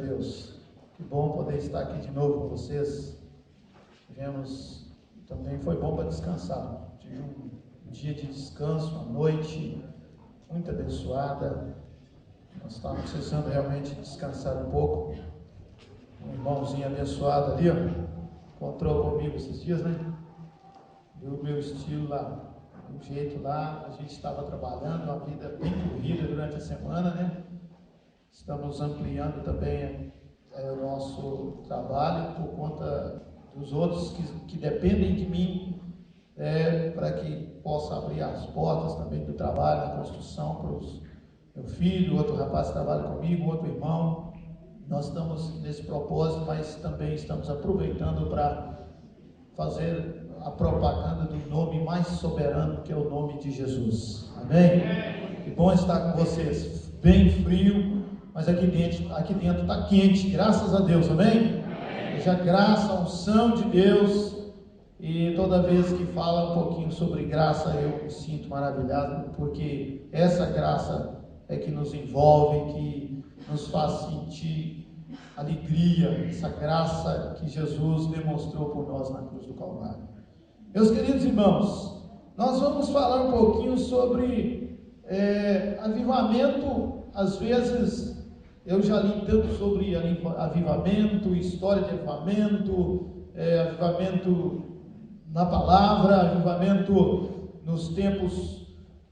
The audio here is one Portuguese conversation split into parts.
Deus. Que bom poder estar aqui de novo com vocês. Também foi bom para descansar. Tive um dia de descanso, uma noite muito abençoada. Nós estávamos precisando realmente descansar um pouco. Um irmãozinho abençoado ali, encontrou comigo esses dias, né? Viu o meu estilo lá, o jeito lá. A gente estava trabalhando, uma vida bem corrida durante a semana, né? Estamos ampliando também o nosso trabalho por conta dos outros que dependem de mim, para que possa abrir as portas também do trabalho, da construção para os meu filho, outro rapaz que trabalha comigo, outro irmão. Nós estamos nesse propósito, mas também estamos aproveitando para fazer a propaganda do nome mais soberano, que é o nome de Jesus. Amém? Que bom estar com vocês. Bem frio, mas aqui dentro está quente, graças a Deus. Amém? Seja graça, a unção de Deus. E toda vez que fala um pouquinho sobre graça, eu me sinto maravilhado, porque essa graça é que nos envolve, que nos faz sentir alegria, essa graça que Jesus demonstrou por nós na cruz do Calvário. Meus queridos irmãos, nós vamos falar um pouquinho sobre avivamento. Às vezes eu já li tanto sobre avivamento, história de avivamento, avivamento na palavra, avivamento nos tempos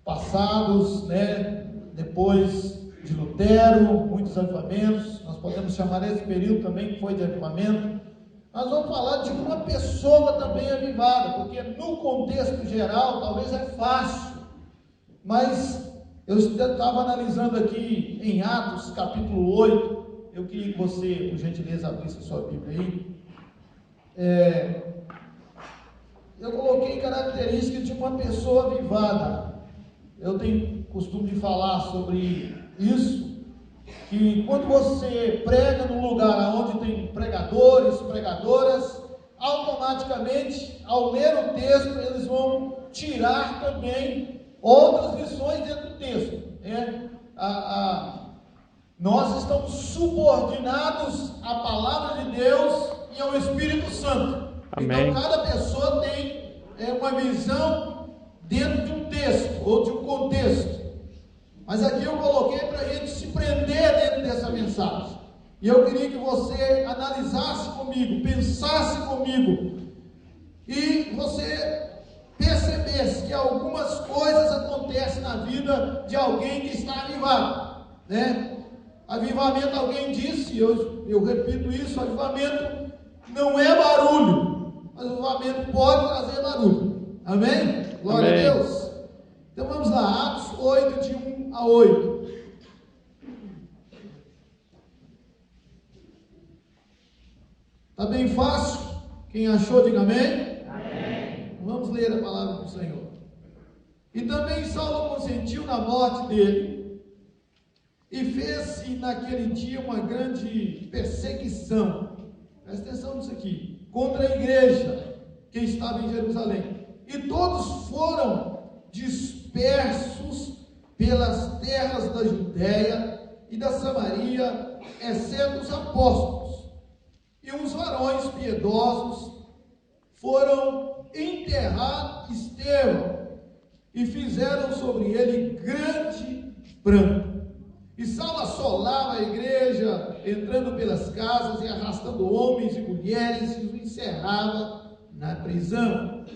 passados, né? Depois de Lutero, muitos avivamentos. Nós podemos chamar esse período também que foi de avivamento. Nós vamos falar de uma pessoa também avivada, porque no contexto geral talvez é fácil, mas eu estava analisando aqui em Atos capítulo 8, eu queria que você, por gentileza, abrisse a sua Bíblia aí. Eu coloquei características de uma pessoa avivada. Eu tenho costume de falar sobre isso, que quando você prega num lugar onde tem pregadores, pregadoras, automaticamente, ao ler o texto, eles vão tirar também outras lições dentro do texto. Nós estamos subordinados à palavra de Deus e ao Espírito Santo. Amém. Então cada pessoa tem uma visão dentro de um texto ou de um contexto. Mas aqui eu coloquei para a gente se prender dentro dessa mensagem. E eu queria que você analisasse comigo, pensasse comigo, e você percebesse que algumas coisas acontecem na vida de alguém que está avivado, né? Avivamento, alguém disse, eu repito isso, avivamento não é barulho, mas avivamento pode trazer barulho. Amém? Glória a Deus. Então vamos lá, Atos 8, de 1 a 8. Está bem fácil? Quem achou, diga amém. Amém. Vamos ler a palavra do Senhor. E também Saulo consentiu na morte dele, e fez-se naquele dia uma grande perseguição, presta atenção nisso aqui, contra a igreja que estava em Jerusalém. E todos foram dispersos pelas terras da Judéia e da Samaria, exceto os apóstolos. E uns varões piedosos foram enterrar Estevão e fizeram sobre ele grande pranto. E Saulo assolava a igreja, entrando pelas casas e arrastando homens e mulheres, e os encerrava na prisão.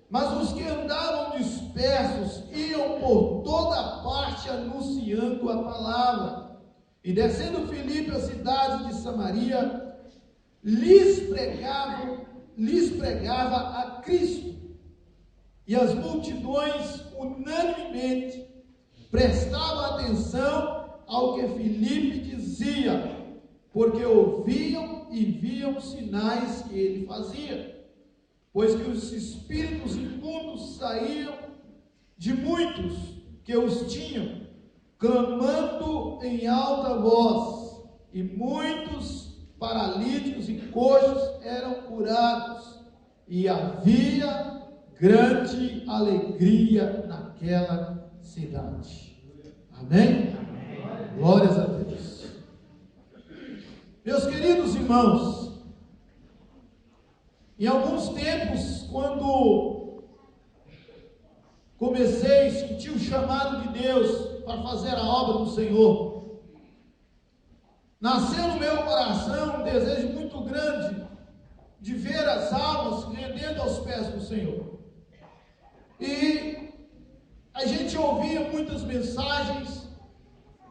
Mas os que andavam dispersos iam por toda parte anunciando a palavra. E descendo Filipe à cidade de Samaria, lhes pregava a Cristo. E as multidões unanimemente prestavam atenção ao que Filipe dizia, porque ouviam e viam sinais que ele fazia. Pois que os espíritos imundos saíam de muitos que os tinham, clamando em alta voz, e muitos paralíticos e coxos eram curados, e havia grande alegria naquela cidade. Amém? Amém. Glórias a Deus. Meus queridos irmãos, em alguns tempos, quando comecei a sentir o chamado de Deus para fazer a obra do Senhor, nasceu no meu coração um desejo muito grande de ver as almas rendendo aos pés do Senhor. E a gente ouvia muitas mensagens,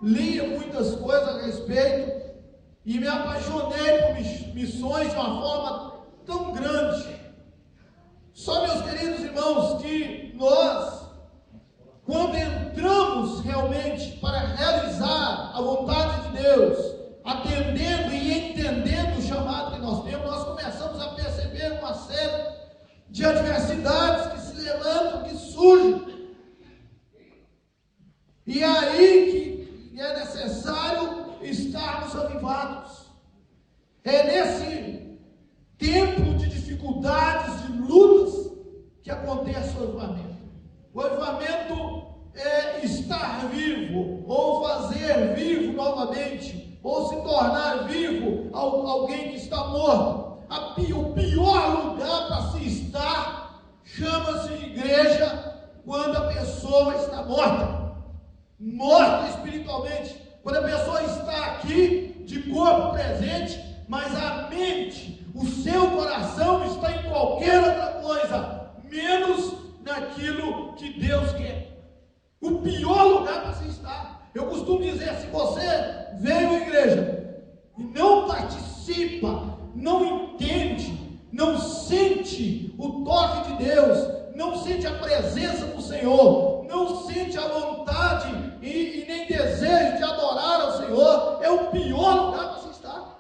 lia muitas coisas a respeito, e me apaixonei por missões de uma forma tão grande. Só, meus queridos irmãos, que nós, quando entramos realmente para realizar a vontade de Deus, atendendo e entendendo o chamado que nós temos, nós começamos a perceber uma série de adversidades que se levantam, que surgem. E é aí que é necessário estarmos avivados. É nesse tempo de dificuldades, de lutas, que acontece o avivamento. O avivamento é estar vivo, ou fazer vivo novamente, ou se tornar vivo alguém que está morto. O pior lugar para se estar chama-se igreja, quando a pessoa está morta espiritualmente. Quando a pessoa está aqui, de corpo presente, mas a mente, o seu coração está em qualquer outra coisa, menos naquilo que Deus quer. O pior lugar para se estar. Eu costumo dizer, se você veio à igreja e não participa, não entende, não sente o toque de Deus, não sente a presença do Senhor, não sente a vontade e nem desejo de adorar ao Senhor, é o pior lugar para se estar.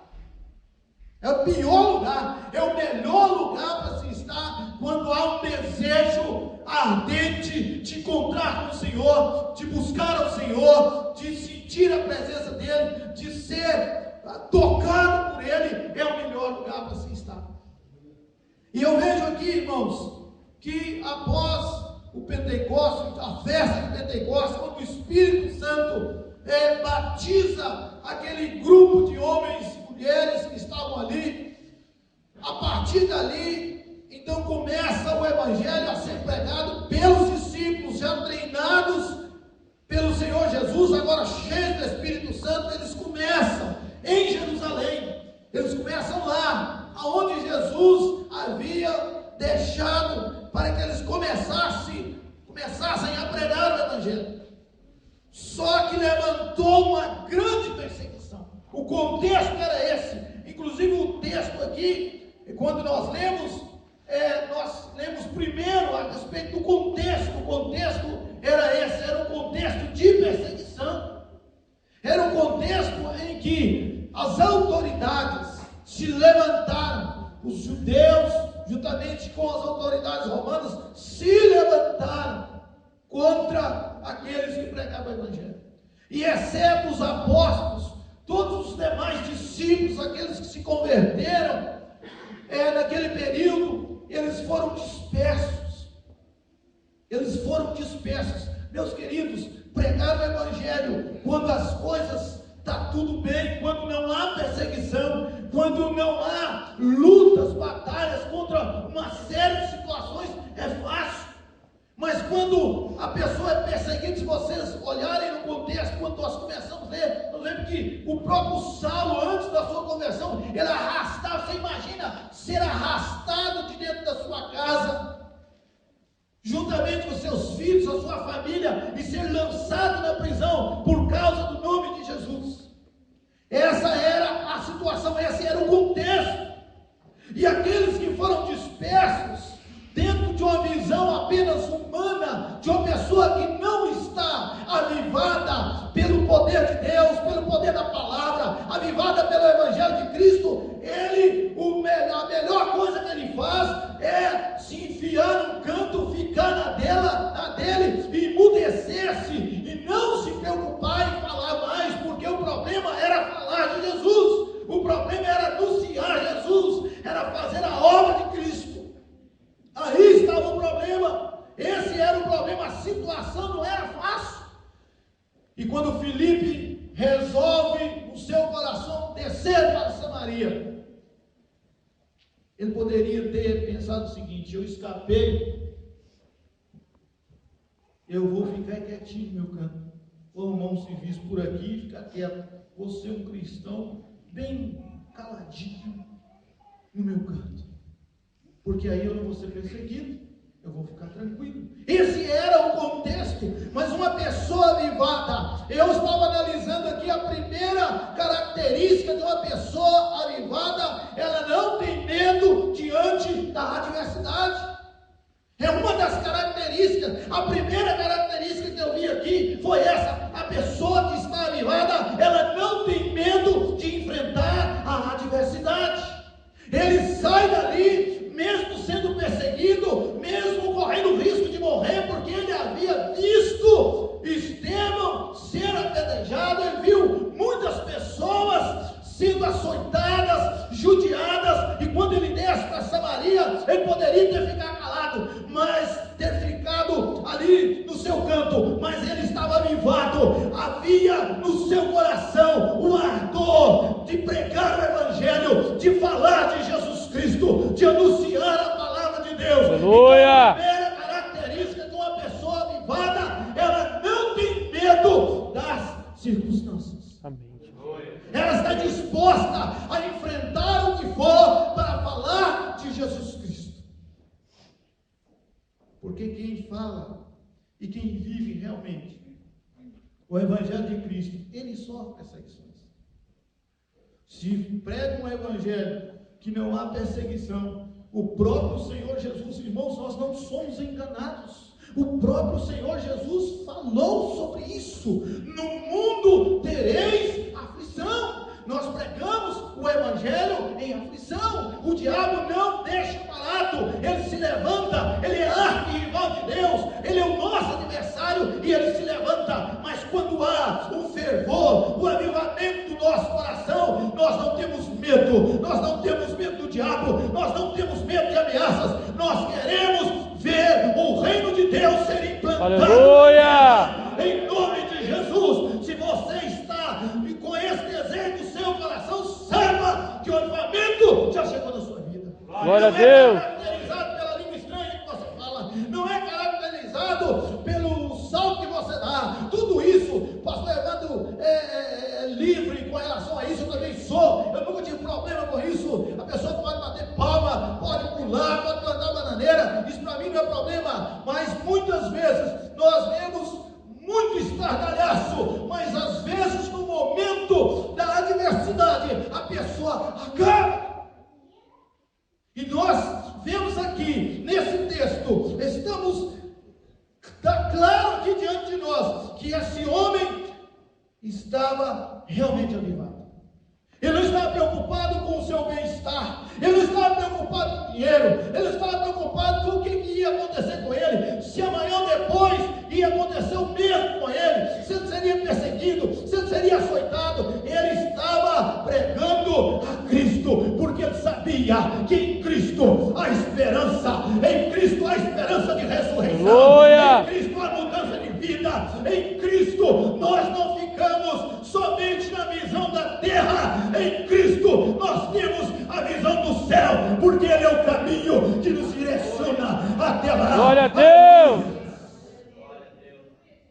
É o pior lugar. É o melhor lugar para se estar quando há um desejo ardente de encontrar com o Senhor, de buscar ao Senhor, de sentir a presença dEle, de ser tocado por Ele. É o melhor lugar para se estar. E eu vejo aqui, irmãos, que após o Pentecostes, a festa de Pentecostes, quando o Espírito Santo batiza aquele grupo de homens e mulheres que estavam ali, a partir dali, então começa o Evangelho a ser pregado pelos discípulos, já treinados pelo Senhor Jesus, agora cheios do Espírito Santo. Eles começam em Jerusalém, eles começam lá, aonde Jesus havia deixado para que eles começassem a pregar o Evangelho. Só que levantou uma grande perseguição. O contexto era esse. Inclusive o texto aqui, quando nós lemos primeiro a respeito do contexto. O contexto era esse, era um contexto de perseguição. Era um contexto em que as autoridades se levantaram, os judeus, juntamente com as autoridades romanas, se levantaram contra aqueles que pregavam o Evangelho. E exceto os apóstolos, todos os demais discípulos, aqueles que se converteram, naquele período, eles foram dispersos. Eles foram dispersos. Meus queridos, pregar o Evangelho quando as coisas está tudo bem, quando não há perseguição, quando não há lutas, batalhas contra uma série de situações, é fácil. Mas quando a pessoa é perseguida, se vocês olharem no contexto, quando nós começamos a ler, nós vemos que o próprio Saulo, antes da sua conversão, ele arrastava. Você imagina ser arrastado de dentro da sua casa, juntamente com seus filhos, a sua família, e ser lançado na prisão por causa do nome de Jesus. Essa era a situação, esse era o contexto. E aqueles que foram dispersos dentro de uma visão apenas humana, de uma pessoa que não está avivada pelo poder de Deus, pelo poder da palavra, avivada pelo Evangelho de Cristo, a melhor coisa que ele faz é se enfiar num canto, ficar na dele, e emudecer-se, e não se preocupar em falar mais, porque o problema Ele poderia ter pensado o seguinte: eu escapei, eu vou ficar quietinho no meu canto, vou arrumar um serviço por aqui, ficar quieto, vou ser um cristão bem caladinho no meu canto, porque aí eu não vou ser perseguido, eu vou ficar tranquilo. Esse era o contexto. Mas uma pessoa avivada, eu estava analisando aqui a primeira característica de uma pessoa avivada: ela não tem medo diante da adversidade. É uma das características. A primeira característica que eu vi aqui foi essa: a pessoa que está avivada, ela não tem medo de enfrentar a adversidade. Ele sai dali, mesmo sendo perseguido, mesmo correndo risco de morrer, porque ele havia visto Estevão ser apedrejado, ele viu muitas pessoas sendo açoitadas, judiadas, e quando ele desce para Samaria, ele poderia ter ficado calado, mas ter ficado ali no seu canto, mas ele estava avivado, havia no seu coração o ardor de pregar o Evangelho, de falar de Jesus Cristo, de anunciar a palavra de Deus. Aleluia! Então, a primeira característica de uma pessoa avivada: ela não tem medo das circunstâncias. Amém. Ela está disposta a enfrentar o que for para falar de Jesus Cristo. Porque quem fala e quem vive realmente o Evangelho de Cristo, ele sofre perseguições. Se prega um Evangelho que não há perseguição, o próprio Senhor Jesus, irmãos, nós não somos enganados. O próprio Senhor Jesus falou sobre isso. No mundo tereis aflição. Nós pregamos o Evangelho em aflição. O diabo não deixa barato. Ele se levanta. Ele é arqui-rival de Deus. Ele é o nosso adversário e ele se levanta. Mas quando há um fervor, o avivamento do nosso coração, nós não temos medo. Nós não temos medo do diabo. Nós não temos medo de ameaças. Nós queremos ver o reino de Deus ser implantado. Aleluia! Em nome de Jesus. Se você está com esse desejo no seu coração, saiba que o avivamento já chegou na sua vida. Glória a Não Deus! é caracterizado pela língua estranha que você fala, não é caracterizado pelo salto que você dá. Tudo isso, pastor Evandro é livre com relação a isso. Eu também sou. Eu nunca tive problema com isso. A pessoa pode bater palma, pode pular, pode plantar bananeira. Isso para mim não é problema. Mas muitas vezes nós vemos muito estardalhaço, mas às vezes no momento da adversidade a pessoa acaba. E nós vemos aqui nesse texto, está claro aqui diante de nós que esse homem estava realmente avivado. Ele não estava preocupado com o seu bem-estar, ele não estava preocupado com o dinheiro, ele não estava preocupado com o que ia acontecer com ele, se amanhã ou depois ia acontecer o mesmo com ele, se ele seria perseguido, se ele seria açoitado. Ele estava pregando a Cristo, porque ele sabia que em Cristo há esperança, em Cristo há esperança de ressurreição, Aleluia! em Cristo há mudança de vida, em Cristo nós não ficamos somente na visão da terra, em Cristo nós temos a visão do céu, porque Ele é o caminho que nos direciona até lá. Glória a Deus!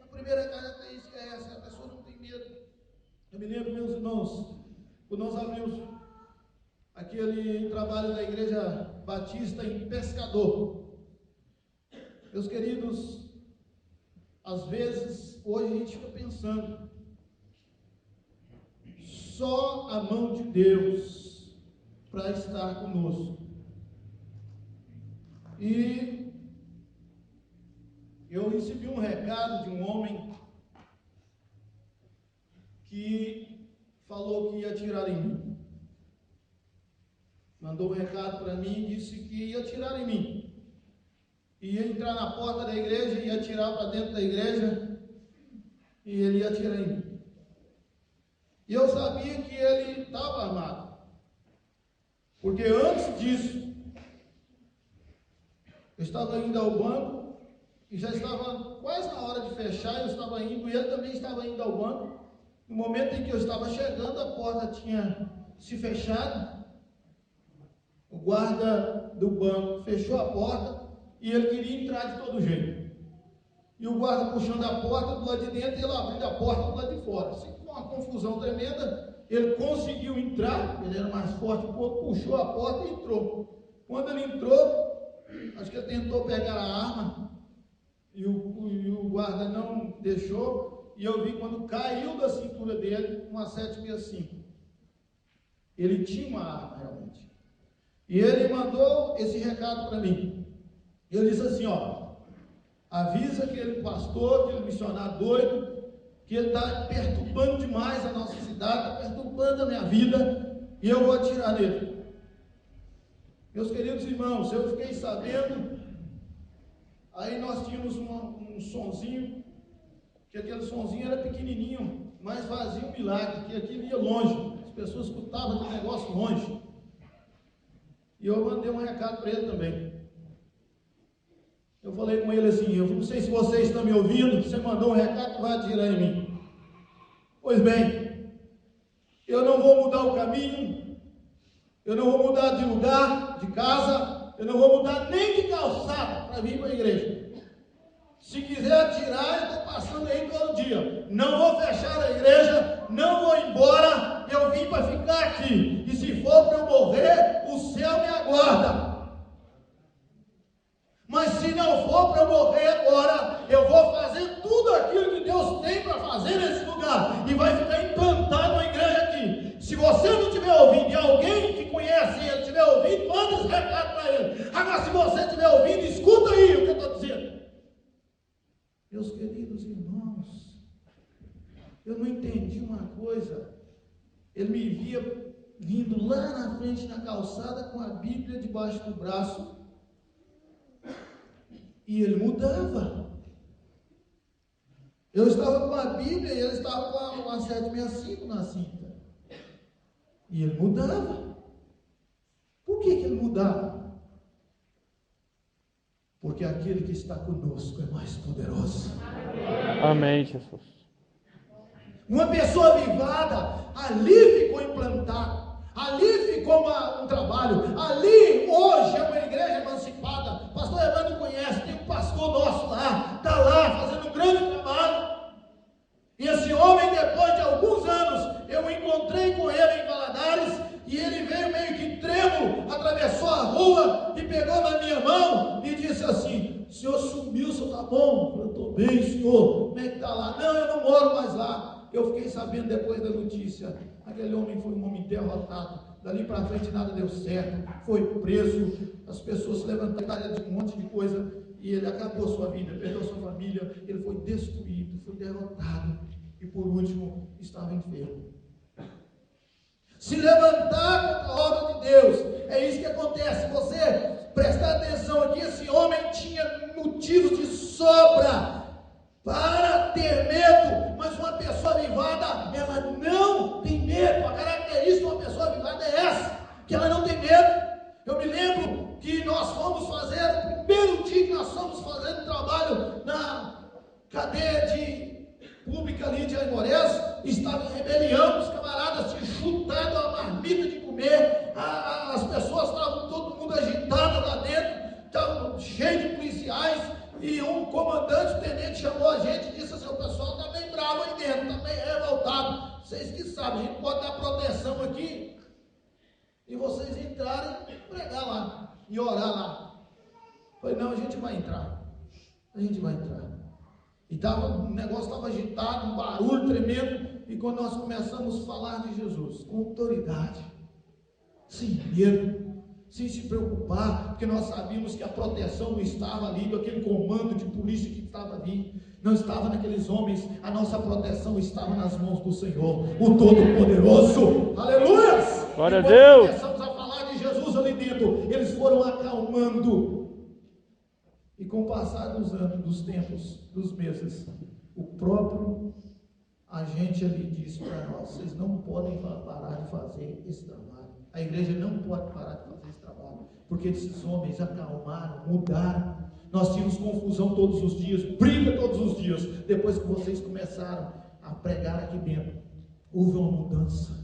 A primeira característica é essa: a pessoa não tem medo. Eu me lembro, meus irmãos, quando nós abrimos aquele trabalho da Igreja Batista em Pescador. Meus queridos, às vezes, hoje a gente fica pensando, só a mão de Deus para estar conosco. E eu recebi um recado de um homem que falou que ia atirar em mim. Mandou um recado para mim e disse que ia atirar em mim. Ia entrar na porta da igreja, ia atirar para dentro da igreja e ele ia atirar em mim. E eu sabia que ele estava armado, porque antes disso eu estava indo ao banco e já estava quase na hora de fechar. Eu estava indo e ele também estava indo ao banco. No momento em que eu estava chegando, a porta tinha se fechado O guarda do banco fechou a porta e ele queria entrar de todo jeito. E o guarda puxando a porta do lado de dentro e ele abrindo a porta do lado de fora. Assim, com uma confusão tremenda, ele conseguiu entrar, ele era mais forte um pouco, puxou a porta e entrou. Quando ele entrou, acho que ele tentou pegar a arma e o guarda não deixou, e eu vi quando caiu da cintura dele uma 765. Ele tinha uma arma realmente. E ele mandou esse recado para mim. Ele disse assim, ó, avisa aquele pastor, aquele missionário doido, que ele está perturbando demais a nossa cidade, está perturbando a minha vida, e eu vou atirar nele. Meus queridos irmãos, eu fiquei sabendo, aí nós tínhamos um sonzinho, que aquele sonzinho era pequenininho, mas fazia um milagre, que aquilo ia longe, as pessoas escutavam aquele negócio longe. E eu mandei um recado para ele também. Eu falei com ele assim, eu não sei se vocês estão me ouvindo, você mandou um recado que vai atirar em mim. Pois bem, eu não vou mudar o caminho, eu não vou mudar de lugar, de casa, eu não vou mudar nem de calçada para vir para a igreja. Se quiser atirar, eu estou passando aí todo dia. Não vou fechar a igreja, não vou embora, eu vim para ficar aqui. E se for para eu morrer, o céu me aguarda. Mas se não for para eu morrer agora, eu vou fazer tudo aquilo que Deus tem para fazer nesse lugar. E vai ficar implantado uma igreja aqui. Se você não estiver ouvindo e alguém que conhece ele estiver ouvindo, manda esse recado para ele. Agora, se você estiver ouvindo, escuta aí o que eu estou dizendo. Meus queridos irmãos, eu não entendi uma coisa. Ele me via vindo lá na frente na calçada com a Bíblia debaixo do braço. E ele mudava. Eu estava com a Bíblia e ele estava com a 765 na cinta. E ele mudava. Por que ele mudava? Porque aquele que está conosco é mais poderoso. Amém, Jesus. Uma pessoa avivada, ali ficou implantado. Ali ficou um trabalho. Ali, hoje, é uma igreja emancipada. Pastor Evandro conhece, tem um pastor nosso lá, está lá fazendo um grande trabalho. E esse homem, depois de alguns anos, eu encontrei com ele em Valadares, e ele veio meio que trêmulo, atravessou a rua e pegou na minha mão e disse assim: o senhor sumiu, o senhor está bom? Eu estou bem, senhor. Como é que está lá? Não, eu não moro mais lá. Eu fiquei sabendo depois da notícia. Aquele homem foi um homem derrotado. Dali para frente nada deu certo. Foi preso. As pessoas se levantaram de um monte de coisa. E ele acabou a sua vida, perdeu a sua família. Ele foi destruído, foi derrotado. E por último, estava enfermo. Se levantar contra a obra de Deus. É isso que acontece. Você prestar atenção aqui. Esse homem tinha motivos de sobra para ter medo, mas uma pessoa avivada, ela não tem medo. A característica de uma pessoa avivada é essa, que ela não tem medo. Eu me lembro que nós fomos fazer, o primeiro dia que nós fomos fazendo trabalho na cadeia pública ali de Aimorés, estava em rebelião, os camaradas tinham chutado a marmita de comer, as pessoas estavam todo mundo agitado lá dentro, estavam cheios de policiais. E um comandante, o tenente, chamou a gente e disse assim: o pessoal está bem bravo aí dentro, está bem revoltado. Vocês que sabem, a gente pode dar proteção aqui e vocês entrarem e pregar lá e orar lá. Eu falei: não, a gente vai entrar. A gente vai entrar. E o negócio estava agitado, um barulho tremendo. E quando nós começamos a falar de Jesus com autoridade, sem medo, sem se preocupar, porque nós sabíamos que a proteção não estava ali, aquele comando de polícia que estava ali, não estava naqueles homens, a nossa proteção estava nas mãos do Senhor, o Todo-Poderoso. Aleluia! Glória a Deus! Começamos a falar de Jesus ali dentro, eles foram acalmando, e com o passar dos anos, dos tempos, dos meses, o próprio agente ali disse para nós: vocês não podem parar de fazer esse trabalho. A igreja não pode parar de fazer esse trabalho, porque esses homens acalmaram, mudaram. Nós tínhamos confusão todos os dias, briga todos os dias. Depois que vocês começaram a pregar aqui dentro, houve uma mudança.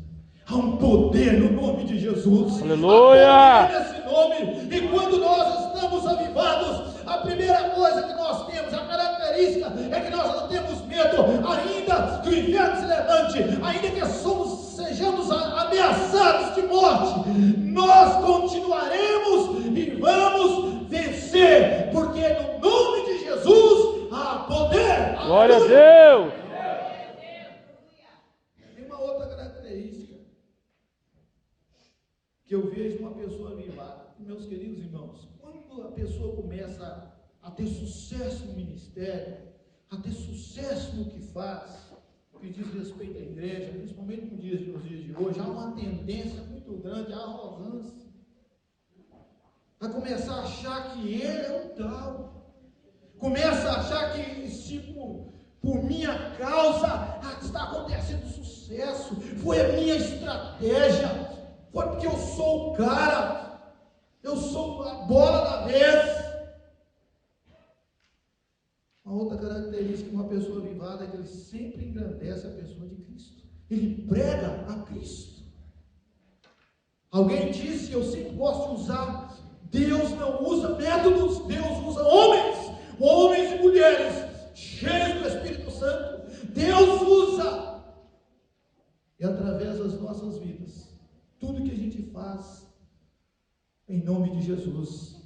Há um poder no nome de Jesus. Aleluia! Há poder nesse nome. E quando nós estamos avivados, a primeira coisa que nós temos, a característica é que nós não temos medo, ainda que o inferno se levante, ainda que sejamos ameaçados de morte, nós continuaremos e vamos vencer, porque no nome de Jesus há poder. Glória a Deus! Tem uma outra característica que eu vejo uma pessoa avivada. Meus queridos irmãos, quando a pessoa começa a ter sucesso no ministério, a ter sucesso no que faz, no que diz respeito à igreja, principalmente nos dias de hoje, há uma tendência muito grande à arrogância, a começar a achar que ele é o tal, começa a achar que se por minha causa está acontecendo sucesso, foi a minha estratégia, foi porque eu sou o cara, eu sou a bola da vez. Uma outra característica de uma pessoa avivada é que ele sempre engrandece a pessoa de Cristo. Ele prega a Cristo. Alguém disse, eu sempre gosto de usar, Deus não usa métodos, Deus usa homens e mulheres cheios do Espírito Santo. Deus usa. E através das nossas vidas, tudo que a gente faz, em nome de Jesus,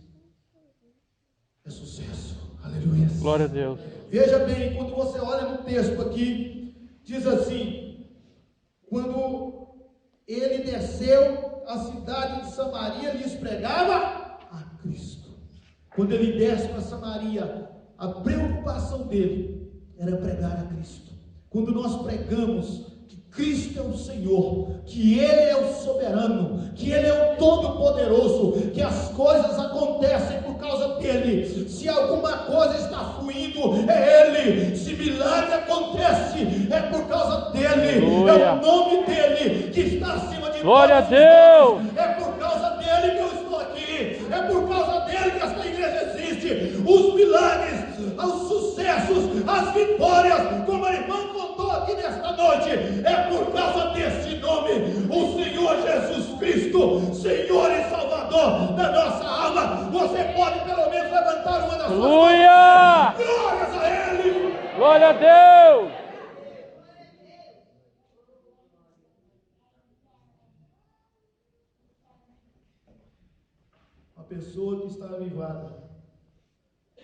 é sucesso. Aleluia. Glória a Deus. Veja bem, quando você olha no texto aqui, diz assim: quando ele desceu à cidade de Samaria, lhes pregava a Cristo. Quando ele desce para Samaria, a preocupação dele era pregar a Cristo. Quando nós pregamos que Cristo é o Senhor, que Ele é o soberano, que Ele é o todo-poderoso, que as coisas acontecem por causa dEle, se alguma coisa está fluindo, é Ele, se milagre acontece, é por causa dEle, Aleluia. é o nome dEle que está acima de Glória a todos os Deus. nomes, é por causa dEle que eu estou aqui, é por causa dEle que esta igreja existe, os milagres, os sucessos, as vitórias, como a irmã contou aqui nesta noite, é por causa desse nome, o Senhor Jesus Cristo, Senhor e Salvador da nossa alma. Você pode pelo menos levantar uma das suas mãos. Aleluia! Glórias a Ele. Glória a Deus! A pessoa que está avivada,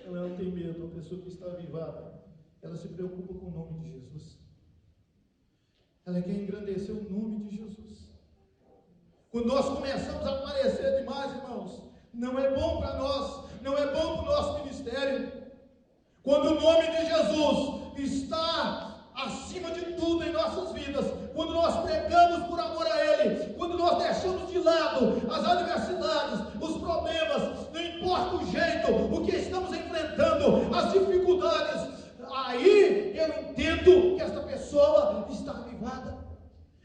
ela não tem medo. A pessoa que está avivada, ela se preocupa com o nome de Jesus. Ela quer engrandecer o nome de Jesus. Quando nós começamos a aparecer demais, irmãos, não é bom para nós, não é bom para o nosso ministério. Quando o nome de Jesus está acima de tudo em nossas vidas, quando nós pregamos por amor a Ele, quando nós deixamos de lado as adversidades, os problemas, não importa o jeito, o que estamos enfrentando, as dificuldades, aí eu entendo que esta pessoa está avivada.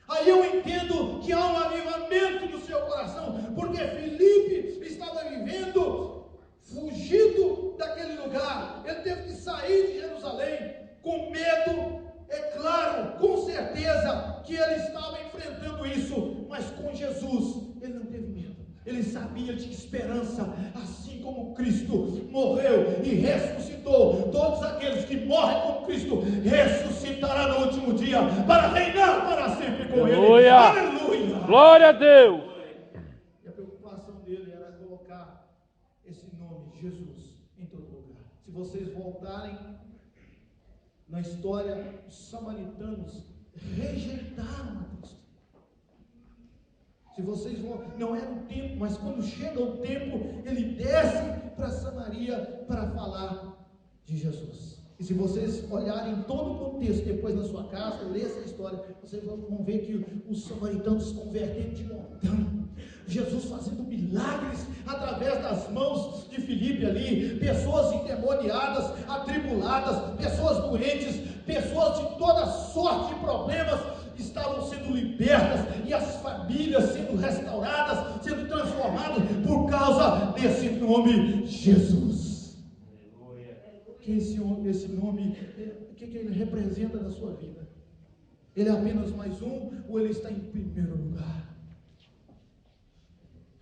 Aí eu entendo que há um avivamento no seu coração, porque Filipe estava vivendo fugido daquele lugar. Ele teve que sair de Jerusalém com medo, é claro, com certeza que ele estava enfrentando isso, mas com Jesus ele não teve medo. Ele sabia, ele tinha esperança, assim como Cristo morreu e ressuscitou. Todos aqueles que morrem com Cristo ressuscitarão no último dia para reinar para sempre com Aleluia. Ele. Aleluia! Glória a Deus! E a preocupação dele era colocar esse nome, Jesus, em todo lugar. Se vocês voltarem na história, os samaritanos rejeitaram a Cristo. Se vocês vão, não era o tempo, mas quando chega o tempo, ele desce para Samaria para falar de Jesus. E se vocês olharem todo o contexto depois na sua casa, ler essa história, vocês vão ver que os samaritanos se convertendo de montão. Jesus fazendo milagres através das mãos de Filipe ali, pessoas endemoniadas, atribuladas, pessoas doentes, pessoas de toda sorte de problemas estavam sendo libertas, e as famílias sendo restauradas, sendo transformadas por causa desse nome Jesus. Que esse nome, o que ele representa na sua vida? Ele é apenas mais um, ou ele está em primeiro lugar?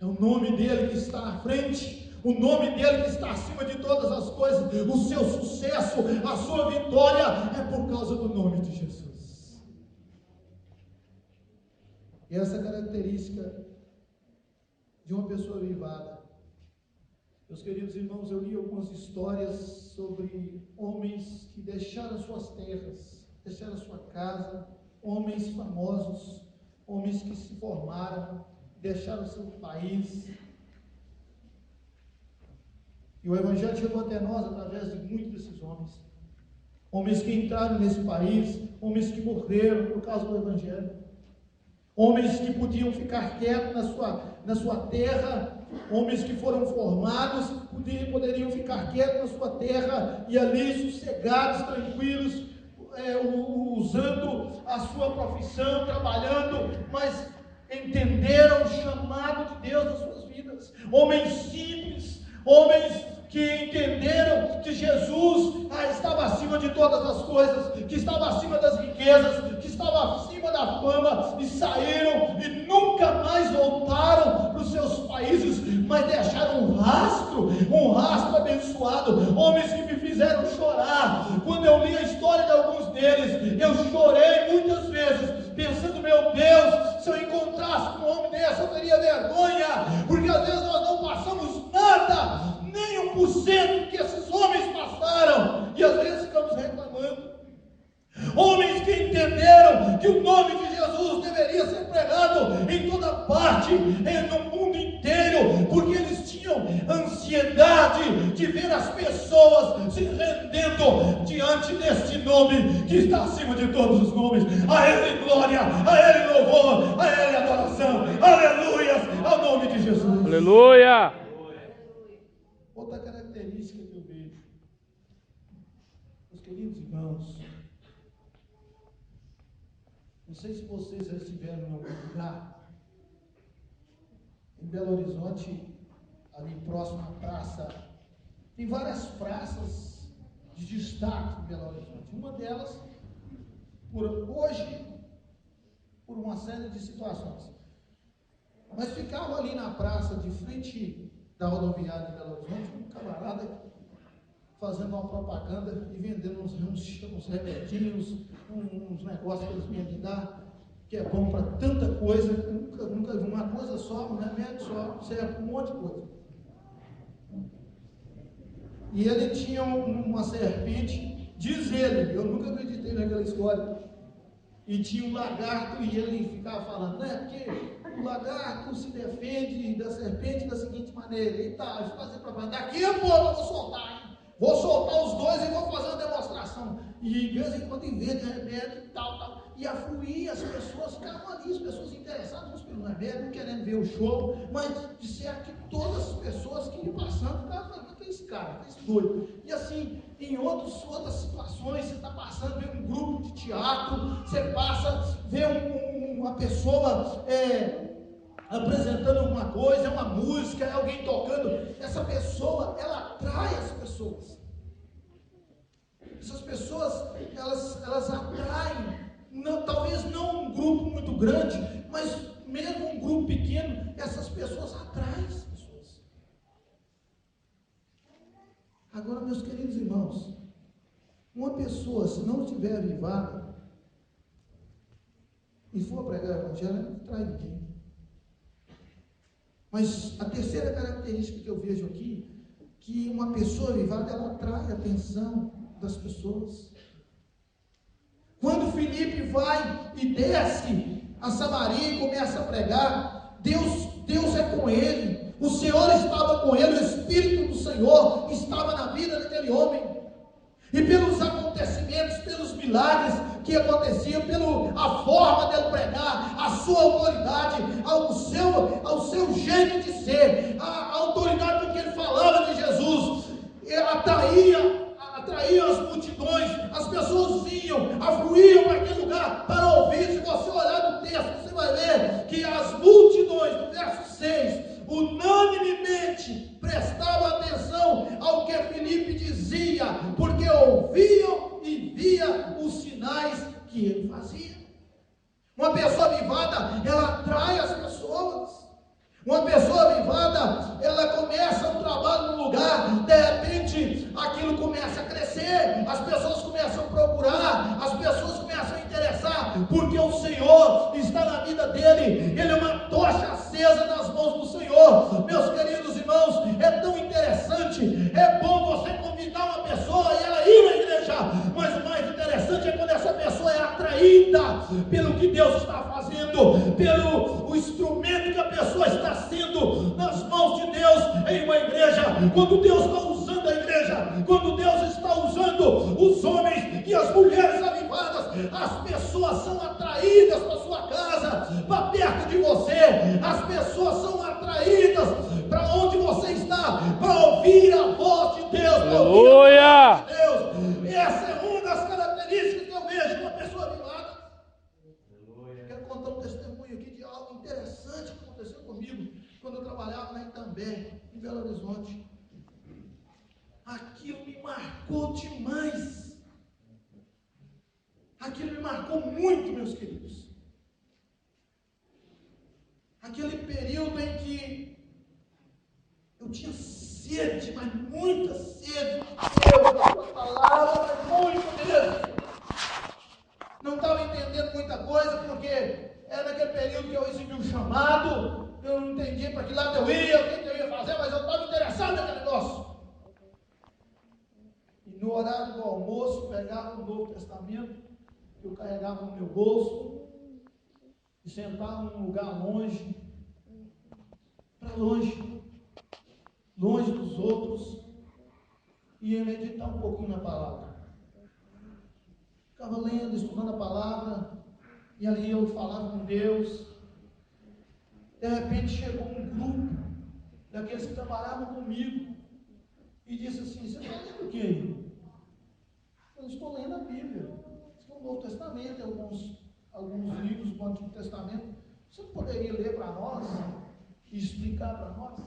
É o nome dele que está na frente, o nome dele que está acima de todas as coisas. O seu sucesso, a sua vitória é por causa do nome de Jesus. E essa característica de uma pessoa avivada. Meus queridos irmãos, eu li algumas histórias sobre homens que deixaram suas terras, deixaram sua casa, homens famosos, homens que se formaram, deixaram seu país. E o Evangelho chegou até nós através de muitos desses homens. Homens que entraram nesse país, homens que morreram por causa do Evangelho. Homens que podiam ficar quietos na sua terra, homens que foram formados, poderiam ficar quietos na sua terra e ali sossegados, tranquilos, usando a sua profissão, trabalhando, mas entenderam o chamado de Deus nas suas vidas. Homens simples, homens que entenderam que Jesus estava acima de todas as coisas, que estava acima das riquezas, que estava acima da fama, e saíram e nunca mais voltaram para os seus países, mas deixaram um rastro abençoado. Homens que me fizeram chorar. Quando eu li a história de alguns deles, eu chorei muitas vezes, pensando: meu Deus, se eu encontrasse com um homem desse, eu teria vergonha, porque às vezes nós não passamos nada, nem 1% que esses homens passaram, e às vezes ficamos reclamando. Homens que entenderam que o nome de Jesus deveria ser pregado em toda parte, no mundo inteiro, porque eles tinham ansiedade de ver as pessoas se rendendo diante deste nome que está acima de todos os nomes. A Ele glória, a Ele louvor, a Ele adoração, aleluias, ao nome de Jesus. Aleluia! Outra característica que eu vejo, meus queridos irmãos, não sei se vocês já estiveram em algum lugar, em Belo Horizonte, ali próximo à praça, tem várias praças de destaque em Belo Horizonte. Uma delas, hoje, por uma série de situações, mas ficava ali na praça, de frente da rodoviária de Belo Horizonte, um camarada fazendo uma propaganda e vendendo uns remedinhos, uns negócios que eles vinham me dar, que é bom para tanta coisa, nunca vi uma coisa só, um remédio só, serve para um monte de coisa. E ele tinha uma serpente, diz ele, eu nunca acreditei naquela história, e tinha um lagarto, e ele ficava falando, né, porque o lagarto se defende da serpente da seguinte maneira, e tá, eu fazer propaganda, daqui a pouco eu vou soltar, hein? Vou soltar os dois e vou fazer uma demonstração. E de vez em quando inventa remédio e tal. E afluía, as pessoas ficavam ali, as pessoas interessadas pelo remédio, querendo ver o show, mas disseram que todas as pessoas que iam passando ficavam falando, que é esse cara, que é esse doido. E assim, em outras situações, você está passando, vê um grupo de teatro, você passa, vê uma pessoa apresentando alguma coisa, é uma música, é alguém tocando, essa pessoa, ela atrai as pessoas. Essas pessoas, elas atraem, talvez não um grupo muito grande, mas mesmo um grupo pequeno, essas pessoas atraem as pessoas. Agora, meus queridos irmãos, uma pessoa, se não estiver avivada e for pregar o evangelho, ela não atrai ninguém. Mas a terceira característica que eu vejo aqui, que uma pessoa avivada, ela atrai a atenção das pessoas. Quando Filipe vai e desce a Samaria e começa a pregar, Deus é com ele, o Senhor estava com ele, o Espírito do Senhor estava na vida daquele homem. E pelos acontecimentos, pelos milagres que aconteciam, pela forma dele pregar, a sua autoridade, ao seu jeito de ser, a autoridade com que ele falava de Jesus, atraía as multidões, as pessoas vinham, afluíam para aquele lugar para ouvir. Se você olhar no texto, você vai ver que as multidões, no verso 6, unanimemente prestavam atenção ao que Filipe dizia, porque ouviam e via os sinais que ele fazia. Uma pessoa avivada, ela atrai as pessoas. Uma pessoa avivada, ela começa um trabalho no lugar, de repente aquilo começa a crescer, as pessoas começam a procurar, as pessoas começam a interessar, porque o Senhor está na vida dele, ele é uma tocha acesa nas mãos do Senhor. Meus queridos irmãos, é tão interessante, é bom você convidar uma pessoa e ela ir à igreja, mas o mais interessante é quando essa pessoa é atraída pelo que Deus está fazendo, pelo o instrumento que a pessoa está sendo nas mãos de Deus em uma igreja. Quando Deus está usando a igreja, quando Deus está usando os homens e as mulheres avivadas, as pessoas são atraídas para sua casa, para perto de você, as pessoas são atraídas para onde você está, para ouvir a voz de Deus, para ouvir a voz de Deus. Essa é uma das características que eu vejo numa pessoa avivada. Quero contar um testemunho aqui de algo interessante que aconteceu comigo quando eu trabalhava na Itambé, em Belo Horizonte. Aquilo me marcou demais. Aquilo me marcou muito, meus queridos. Aquele período em que eu tinha sede, mas muita sede de Deus, da sua palavra, mas muito mesmo. Não estava entendendo muita coisa, porque era naquele período que eu recebi um chamado, eu não entendia para que lado eu ia, o que eu ia fazer, mas eu estava interessado naquele negócio. E no horário do almoço, pegava o Novo Testamento, que eu carregava no meu bolso, e sentava num lugar longe, para longe dos outros, e ia meditar um pouquinho na palavra. Ficava lendo, estudando a palavra, e ali eu falava com Deus. De repente chegou um grupo daqueles que trabalhavam comigo e disse assim: você está lendo o quê? Eu estou lendo a Bíblia. Isso é o Novo Testamento, alguns livros do Antigo Testamento. Você não poderia ler para nós e explicar para nós? Eu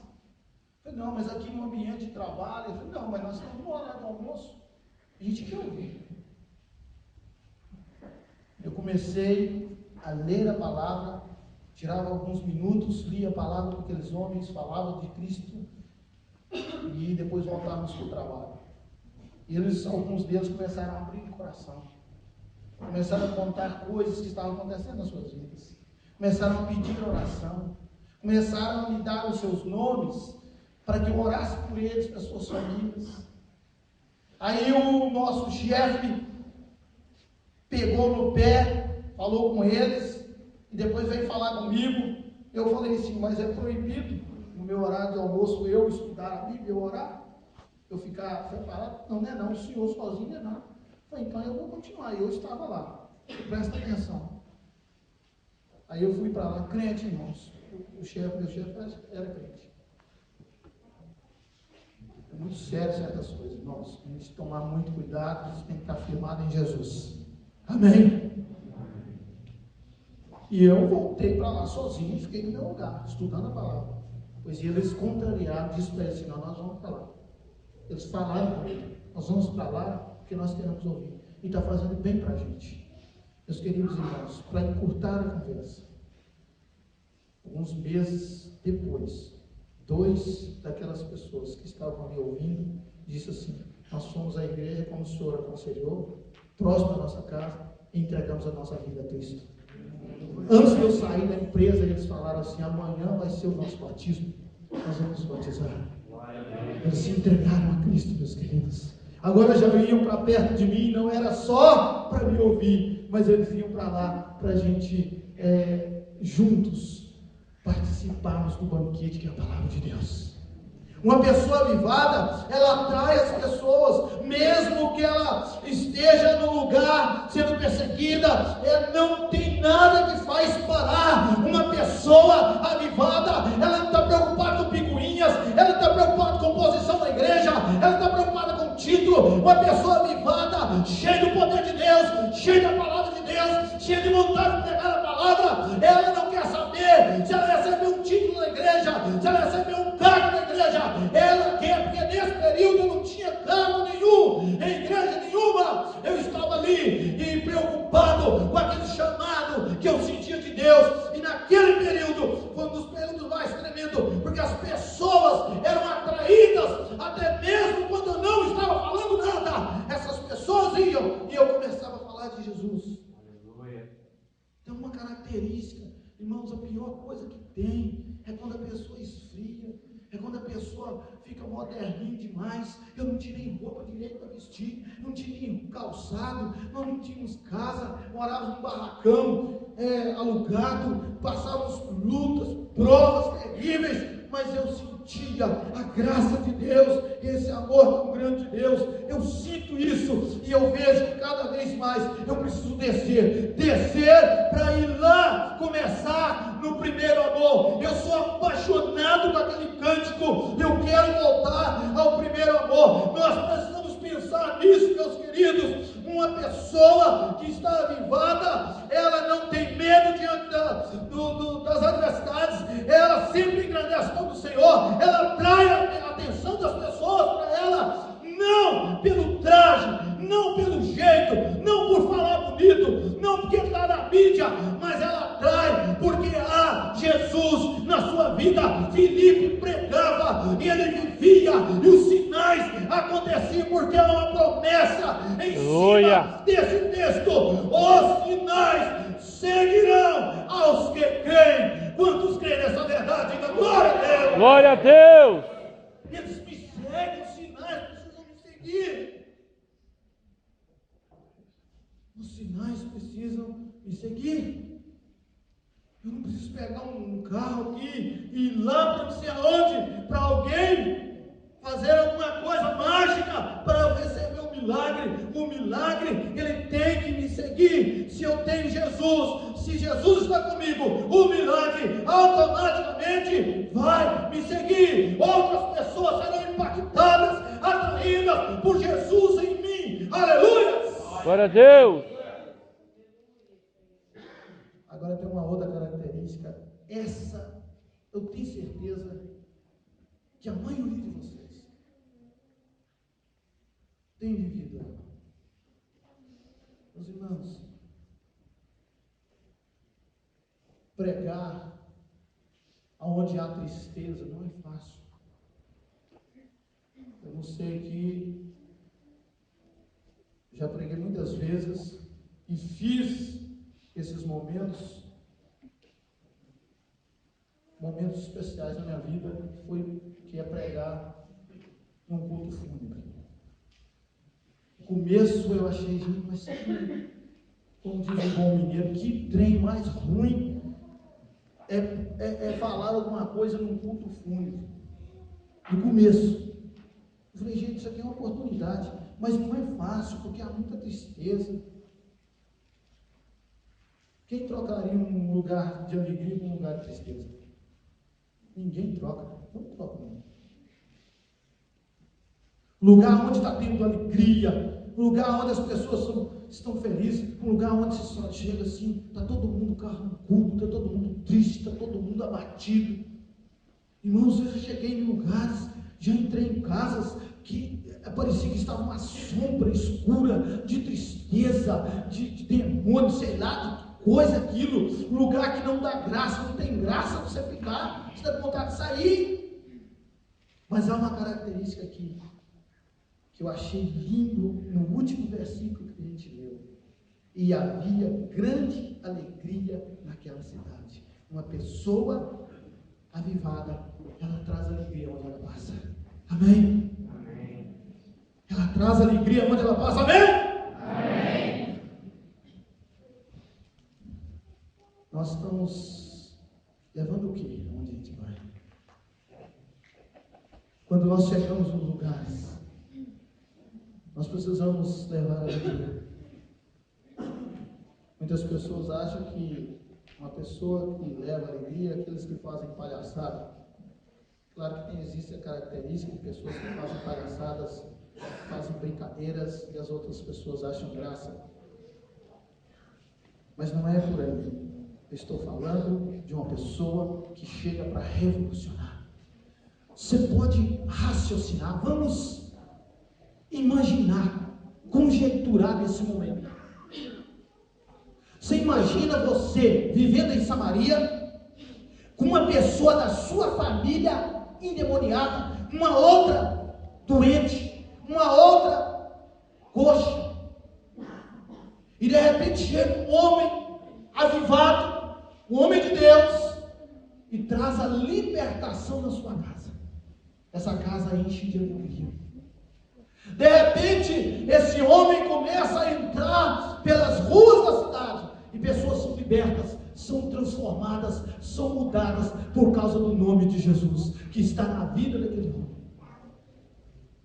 falei: não, mas aqui no ambiente de trabalho. Eu falei: não, mas nós estamos no horário do almoço, a gente quer ouvir. Eu comecei a ler a palavra, tirava alguns minutos, lia a palavra que aqueles homens falavam de Cristo, e depois voltávamos para o trabalho. E alguns deles começaram a abrir o coração, começaram a contar coisas que estavam acontecendo nas suas vidas, começaram a pedir oração, começaram a me dar os seus nomes, para que eu orasse por eles, para as suas famílias. Aí o nosso chefe pegou no pé, falou com eles, e depois veio falar comigo. Eu falei assim: mas é proibido no meu horário de almoço eu estudar a Bíblia, eu orar, eu ficar separado? Não, não é não, o senhor sozinho não é não. Eu falei: então eu vou continuar. E eu estava lá, presta atenção. Aí eu fui para lá, crente, irmãos. Meu chefe era crente. É muito sério certas coisas, irmãos. A gente tomar muito cuidado, a gente tem que estar firmado em Jesus. Amém? E eu voltei para lá sozinho, fiquei no meu lugar, estudando a palavra. Pois eles contrariaram, disse para eles assim: não, nós vamos para lá. Eles falaram para ele: nós vamos para lá porque nós queremos ouvir. E está fazendo bem para a gente. Meus queridos irmãos, para encurtar a conversa, alguns meses depois, 2 daquelas pessoas que estavam ali ouvindo, disse assim: nós fomos à igreja como o senhor aconselhou, próximo da nossa casa, e entregamos a nossa vida a Cristo. Antes de eu sair da empresa, eles falaram assim: amanhã vai ser o nosso batismo, nós vamos nos batizar. Eles se entregaram a Cristo, meus queridos. Agora já iam para perto de mim, não era só para me ouvir, mas eles iam para lá, para a gente juntos participarmos do banquete que é a palavra de Deus. Uma pessoa avivada, ela atrai as pessoas, mesmo que ela esteja no lugar sendo perseguida, não tem nada que faz parar. Uma pessoa avivada, ela não está preocupada com picuinhas, ela não está preocupada com posição na igreja, ela não está preocupada com título. Uma pessoa avivada, cheia do poder de Deus, cheia da palavra de Deus, cheia de vontade de pregar a palavra, ela não quer saber se ela recebeu um título na igreja, se ela recebeu um cargo na igreja. Ela quer, porque nesse período eu não tinha cargo nenhum, em igreja nenhuma. Eu estava ali e preocupado com aquele chamado que eu sentia pior coisa que tem é quando a pessoa esfria, é quando a pessoa fica moderninha demais. Eu não tinha nem roupa direito para vestir, não tinha nem calçado, nós não tínhamos casa, morávamos num barracão alugado, passávamos lutas, provas terríveis, mas eu sentia a graça de Deus, esse amor tão grande de Deus. Eu sinto isso e eu vejo que cada vez mais eu preciso descer para ir lá começar no primeiro amor. Eu sou apaixonado com aquele cântico, eu quero voltar ao primeiro amor. Nós precisamos pensar nisso, meus queridos. Uma pessoa que está avivada, ela não tem medo diante das adversidades, ela sempre engrandece o nome do Senhor, ela atrai a atenção das pessoas para ela, não pelo traje, não pelo jeito, não por falar bonito, não porque está na mídia, mas ela atrai porque há Jesus na sua vida. Filipe pregava e ele vivia, e os sinais aconteciam porque há uma promessa em cima desse texto: os sinais seguirão aos que creem. Quantos creem nessa verdade? Diga glória a Deus! Glória a Deus! Eles me seguem, os sinais precisam me seguir. Os sinais precisam me seguir. Eu não preciso pegar um carro aqui e ir lá para não sei aonde, para alguém fazer alguma coisa mágica para eu receber um milagre. O milagre, ele tem que me seguir. Se eu tenho Jesus, se Jesus está comigo, o milagre automaticamente vai me seguir. Outras pessoas serão impactadas, atraídas por Jesus em mim. Aleluia! Glória a Deus! Agora tem uma outra característica. Essa eu tenho certeza que a maioria de vocês tem vivido ela. Meus irmãos, pregar onde há tristeza não é fácil. Eu não sei que já preguei muitas vezes e fiz esses momentos especiais na minha vida, que é pregar num culto fúnebre. No começo eu achei, gente, mas como diz o bom mineiro, que trem mais ruim é falar alguma coisa num culto fúnebre. No começo eu falei, gente, isso aqui é uma oportunidade, mas não é fácil, porque há muita tristeza. Quem trocaria um lugar de alegria por um lugar de tristeza? Ninguém troca, não troca não. Lugar onde está tendo alegria, lugar onde as pessoas estão felizes, um lugar onde você só chega assim, está todo mundo carrancudo, está todo mundo triste, está todo mundo abatido. Irmãos, eu já cheguei em lugares, já entrei em casas que parecia que estava uma sombra escura de tristeza, de demônio, sei lá, de coisa aquilo, um lugar que não dá graça, não tem graça você ficar, você tem vontade de sair. Mas há uma característica aqui que eu achei lindo no último versículo que a gente leu: e havia grande alegria naquela cidade. Uma pessoa avivada, ela traz alegria onde ela passa. Amém? Amém. Ela traz alegria onde ela passa. Amém? Amém. Nós estamos levando o quê? Onde a gente vai? Quando nós chegamos nos lugares, nós precisamos levar alegria. Muitas pessoas acham que uma pessoa que leva alegria é aqueles que fazem palhaçada. Claro que existe a característica de pessoas que fazem palhaçadas, fazem brincadeiras e as outras pessoas acham graça. Mas não é por aí. Eu estou falando de uma pessoa que chega para revolucionar. Você pode raciocinar, vamos imaginar, conjecturar nesse momento. Você imagina você vivendo em Samaria, com uma pessoa da sua família endemoniada, uma outra doente, uma outra coxa, e de repente chega um homem avivado, um homem de Deus, e traz a libertação na sua casa. Essa casa enche de alegria. De repente, esse homem começa a entrar pelas ruas da cidade e pessoas são libertas, são transformadas, são mudadas por causa do nome de Jesus que está na vida daquele homem.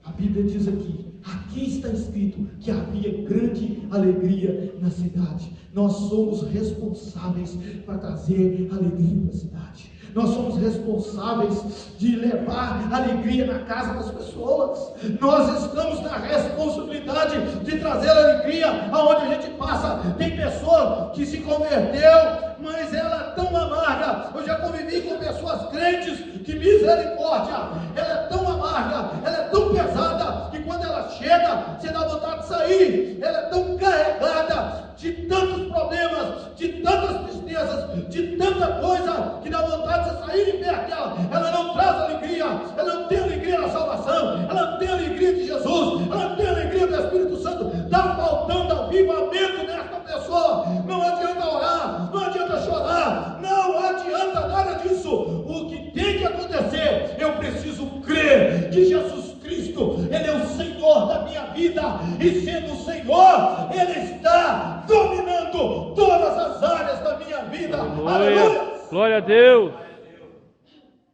A Bíblia diz aqui está escrito que havia grande alegria na cidade. Nós somos responsáveis para trazer alegria para a cidade. Nós somos responsáveis de levar alegria na casa das pessoas. Nós estamos na responsabilidade de trazer alegria aonde a gente passa. Tem pessoa que se converteu, mas ela é tão amarga. Eu já convivi com pessoas crentes, que misericórdia, ela é tão amarga, ela é tão pesada, que quando ela chega, você dá vontade de sair. Ela é tão carregada de tantos problemas, de tantas tristezas, de tanta coisa, que dá vontade de você sair de perto dela. Ela não traz alegria, ela não tem alegria na salvação, ela não tem alegria de Jesus, ela não tem alegria do Espírito Santo. Está faltando avivamento nesta pessoa. Não adianta orar, não adianta chorar, não adianta nada disso. O que tem que acontecer, eu preciso crer que Jesus Cristo, Ele é o Senhor da minha vida, e sendo o Senhor, Ele está dominando todas as áreas da minha vida. Aleluia! Glória a Deus!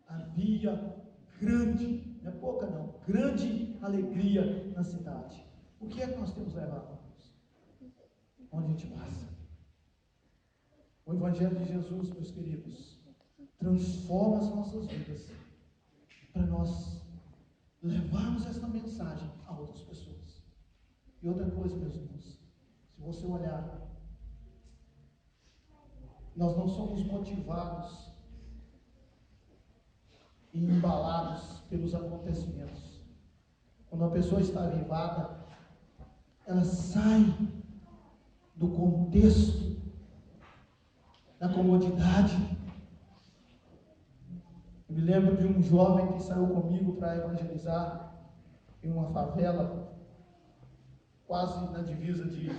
Havia grande, não é pouca não, grande alegria na cidade. O que é que nós temos levado? Onde a gente passa? O Evangelho de Jesus, meus queridos, transforma as nossas vidas para nós levarmos essa mensagem a outras pessoas. E outra coisa, meus irmãos, se você olhar, nós não somos motivados e embalados pelos acontecimentos. Quando a pessoa está avivada, ela sai do contexto da comodidade. Eu me lembro de um jovem que saiu comigo para evangelizar em uma favela, quase na divisa de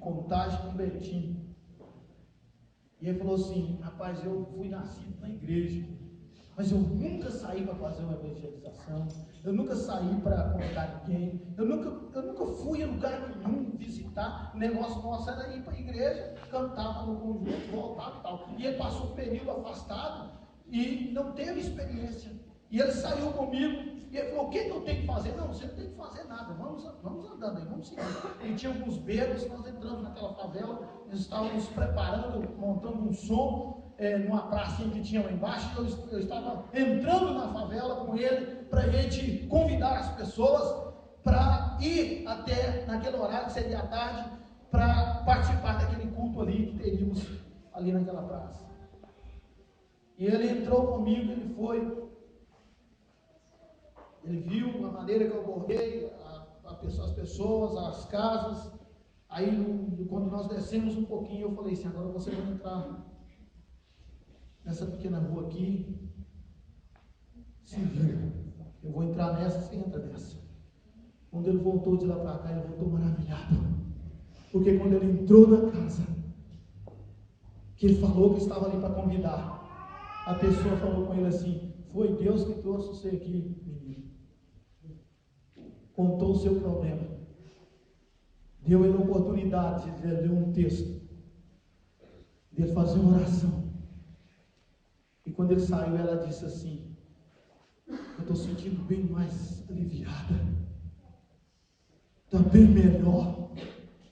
Contagem com Betim. E ele falou assim: rapaz, eu fui nascido na igreja, mas eu nunca saí para fazer uma evangelização, eu nunca saí para convidar ninguém, eu nunca fui a lugar nenhum visitar. O negócio nosso era ir para a igreja, cantava no conjunto, voltava e tal. E ele passou um período afastado e não teve experiência. E ele saiu comigo e ele falou: o que eu tenho que fazer? Não, você não tem que fazer nada, vamos andando aí, vamos seguir. E tinha alguns becos, nós entramos naquela favela, nós estávamos preparando, montando um som numa pracinha que tinha lá embaixo. Eu estava entrando na favela com ele para a gente convidar as pessoas para ir até naquele horário, que seria à tarde, para participar daquele culto ali que teríamos ali naquela praça. E ele entrou comigo, ele foi. Ele viu a maneira que eu abordei as pessoas, as casas. Aí, quando nós descemos um pouquinho, eu falei assim: agora você vai entrar nessa pequena rua aqui, se vira. Eu vou entrar nessa, você entra nessa. Quando ele voltou de lá para cá, ele voltou maravilhado. Porque quando ele entrou na casa, que ele falou que estava ali para convidar, a pessoa falou com ele assim: foi Deus que trouxe você aqui, menino. Contou o seu problema, deu ele a oportunidade de ler um texto, de ele fazer uma oração. E quando ele saiu, ela disse assim: eu estou sentindo bem mais aliviada, está bem melhor.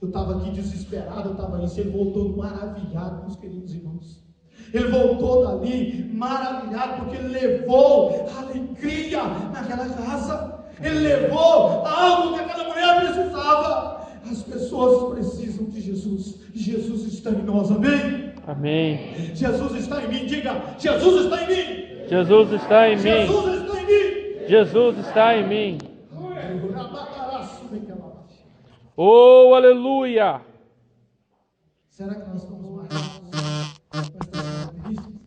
Eu estava aqui desesperado, eu estava isso. Ele voltou maravilhado, meus queridos irmãos. Ele voltou dali maravilhado, porque ele levou alegria naquela casa. Ele levou algo que aquela mulher precisava. As pessoas precisam de Jesus. Jesus está em nós, amém? Amém. Jesus está em mim, diga: Jesus está em mim. Jesus está em mim. Jesus está em mim. Jesus está em mim. Oh, aleluia! Será que nós estamos marcados com estas características?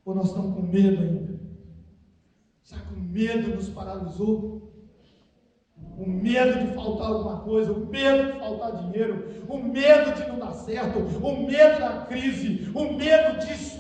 Ou nós estamos com medo ainda? Será que o medo nos paralisou? O medo de faltar alguma coisa, o medo de faltar dinheiro, o medo de não dar certo, o medo da crise, o medo disso,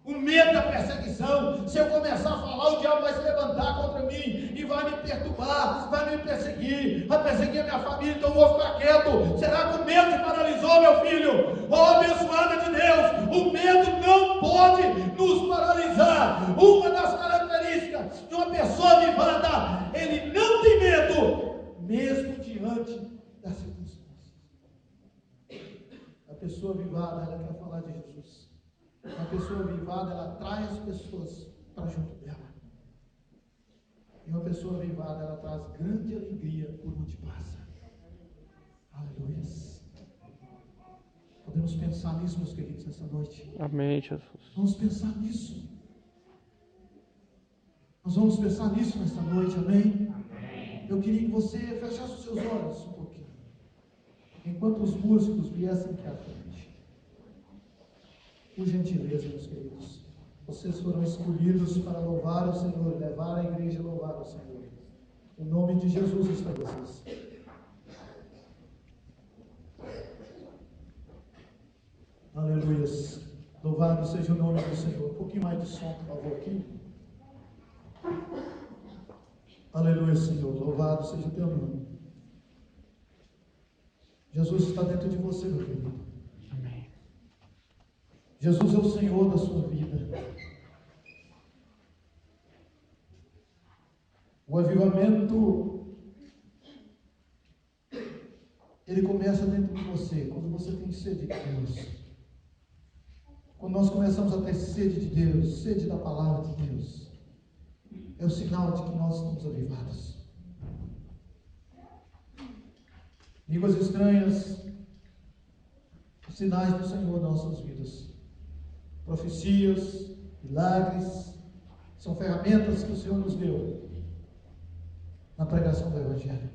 o medo da perseguição. Se eu começar a falar, o diabo vai se levantar contra mim e vai me perturbar, vai me perseguir, vai perseguir a minha família, então eu vou ficar quieto. Será que o medo te paralisou, meu filho? Oh, abençoada de Deus, o medo não pode nos paralisar. Uma das características de uma pessoa avivada, ele não tem medo, mesmo diante das circunstâncias. A pessoa avivada, ela quer falar de Jesus. A pessoa avivada, ela atrai as pessoas para junto dela. E uma pessoa avivada, ela traz grande alegria por onde passa. Aleluia. Podemos pensar nisso, meus queridos, essa noite. Amém, Jesus. Vamos pensar nisso. Nós vamos pensar nisso nessa noite, amém? Eu queria que você fechasse os seus olhos um pouquinho, enquanto os músicos viessem aqui à frente. Por gentileza, meus queridos, vocês foram escolhidos para louvar o Senhor, levar a igreja a louvar o Senhor. O nome de Jesus está com vocês. Aleluia. Louvado seja o nome do Senhor. Um pouquinho mais de som, por favor, aqui. Aleluia, Senhor. Louvado seja o teu nome. Jesus está dentro de você, meu querido. Amém. Jesus é o Senhor da sua vida. O avivamento, ele começa dentro de você, quando você tem sede de Deus. Quando nós começamos a ter sede de Deus, sede da palavra de Deus, é o sinal de que nós estamos avivados. Línguas estranhas, os sinais do Senhor nas nossas vidas. Profecias, milagres, são ferramentas que o Senhor nos deu na pregação do Evangelho.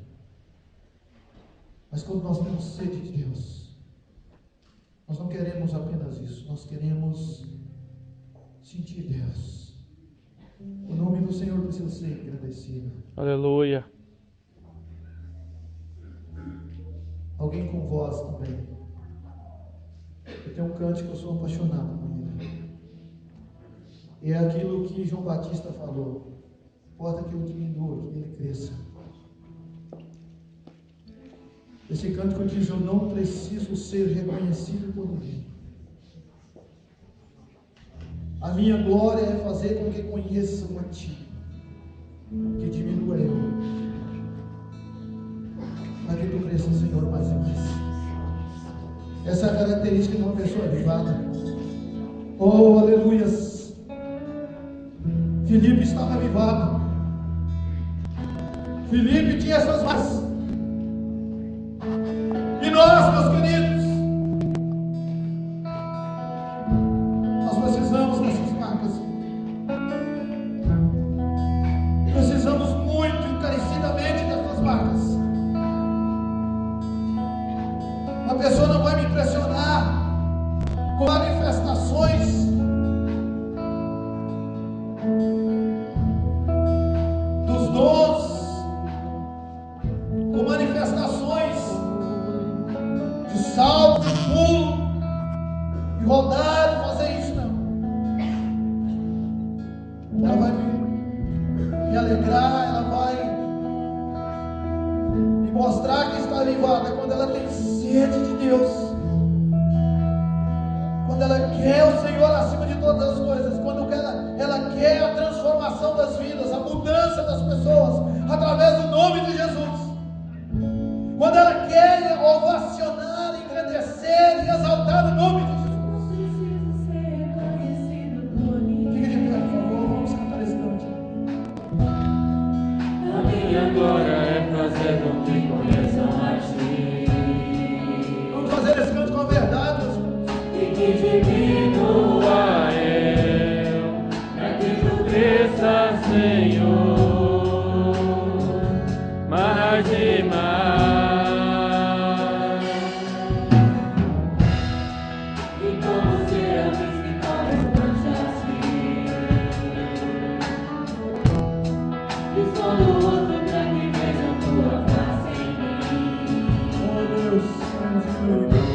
Mas quando nós temos sede de Deus, nós não queremos apenas isso, nós queremos sentir Deus. O nome do Senhor precisa ser agradecido. Aleluia. Alguém com voz também. Eu tenho um cântico que eu sou apaixonado com ele. E é aquilo que João Batista falou: importa que eu diminua, que ele cresça. Esse cântico diz: eu não preciso ser reconhecido por ninguém. A minha glória é fazer com que conheçam a Ti, que diminua eu, para que Tu cresça, Senhor, mais e mais. Essa é a característica de uma pessoa avivada. Oh, aleluias! Filipe estava avivado. Filipe tinha essas marcas. E nós, meus queridos, nós precisamos dessas marcas. Precisamos muito encarecidamente dessas marcas. A pessoa não vai me impressionar com manifestações dos dons, com manifestações de salto, de pulo, de rodar, de fazer isso, não. Ela vai me alegrar, ela vai me mostrar que está avivada quando ela tem sede de Deus, quando ela quer o Senhor acima de todas as coisas, quando ela quer a transformação das vidas, a mudança das pessoas através do nome de Jesus, quando ela quer ovacionar, engrandecer e exaltar o nome de Jesus. Fique de pé, por favor, vamos cantar esse cântico. A minha glória é fazer com que conheçam a Ti. Vamos fazer esse cântico com a verdade, meus irmãos. E que diminua eu, para que Tu cresça, Senhor, mais e mais. Jesus.